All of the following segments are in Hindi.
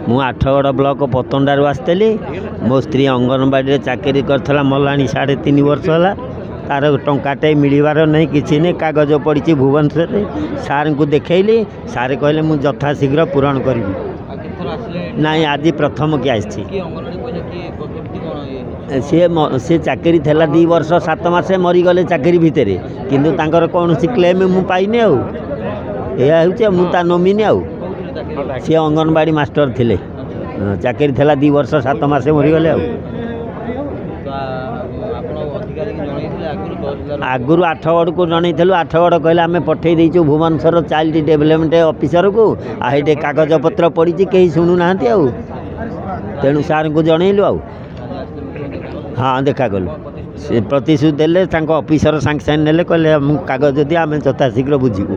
मु आठगड़ ब्लॉक पतंडारू आसली मो स्त्री अंगनवाड़ी चाकरी करथला मलानी 3.5 वर्ष है तार टंकाटे मिलबार नहीं किसी नहीं कागज पड़ी भुवनेश्वर सार को देखली सार कहले मु यथाशीघ्र पूरण करी नाई आज प्रथम की आसी सी चाकरी थला 2 वर्ष 7 मास मरीगले चाकरी भितर किंतु तांकर कौन सी क्लेम मु पाइनी आउ या मुता नोमिनी आउ सी अंगनवाड़ी मास्टर थिले चाकरी थला 2 वर्ष 7 मास मरीगले आउ आगुरी 8गड़ को जनईलु 8गड़ कहले आम पठे देचु भुवनेश्वर चाइल्ड डेवलपमेंट ऑफिसर को आटे कागज पत्र पड़ी कहीं शुणुना तेणु सार को जनइलु आउ हाँ देखा कलु से प्रतिश्रुति देले ऑफिसर सांगे सांगे नेले कहले कागज दिए आम यथाशीघ्र बुझीबू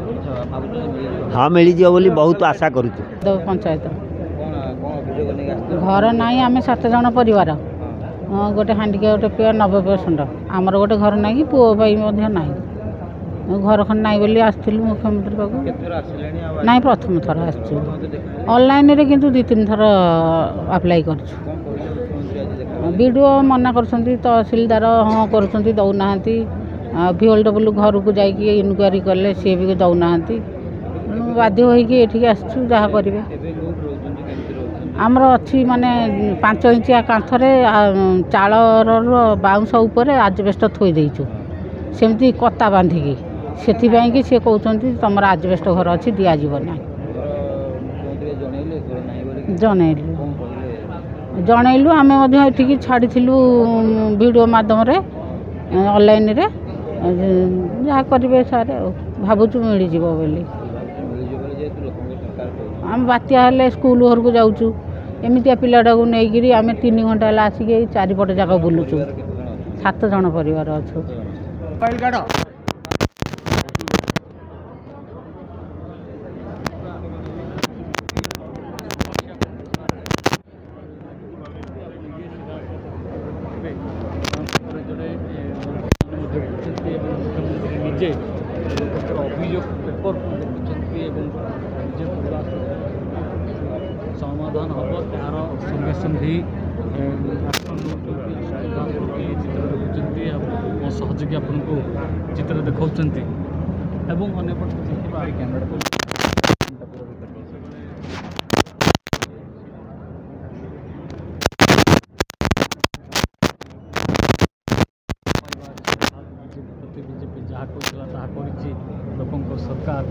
हाँ मिलज बोली बहुत आशा करुँ पंचायत घर ना आम 7 जन परिवार गोटे हांडिक्याप्ट 90% आमर गोटे घर ना कि पुओ ना घर खन ना बोली आसलु मुख्यमंत्री पाक ना प्रथम थर आनलाइन रे किंतु 2-3 थर अप्लाई कर वीडियो मना कर तहसिलदार हाँ कर दौना VLW घर को जाकि इनक्वारी कले सी भी दौना बाध्य होठी आसचु जहाँ करेंगे आमर अच्छी माने 5 इंचिया कांथरे चालर बाउंश उपर आजबेस्ट थोई देचु सेमती कता बांधिकी से सी कहते तुम आजबेस्ट घर अच्छी दिज्व ना जनइलु आम ये छाड़ी वीडियो मध्यम ऑनलाइन रे जहाँ करेंगे सारे भावुँ मिलज बोली आम बात्या हेले स्कूल घर को जाऊँ एमतिया पिलाटा को लेकिन आम 3 घंटा है आसिक 4 जगह बुलुचु 7 जन परिवार अच्छु समाधान हम तार संगे संगे चित्र देखुं सहयोगी आपन को चित्र देखा बीजेपी जहाँ कहला लोकों सरकार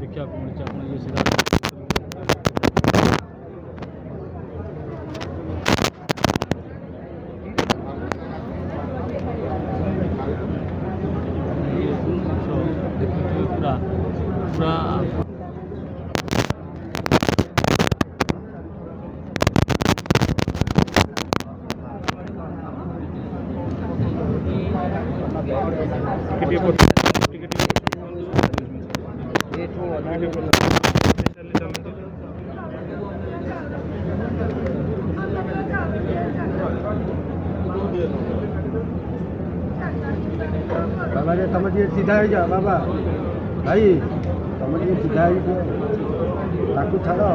देखा मिलता ये सीधा पूरा पूरा बाबा रे तुम ये सीधा हो जा बाबा भाई तुम ये सीधा हो छाड़ चलो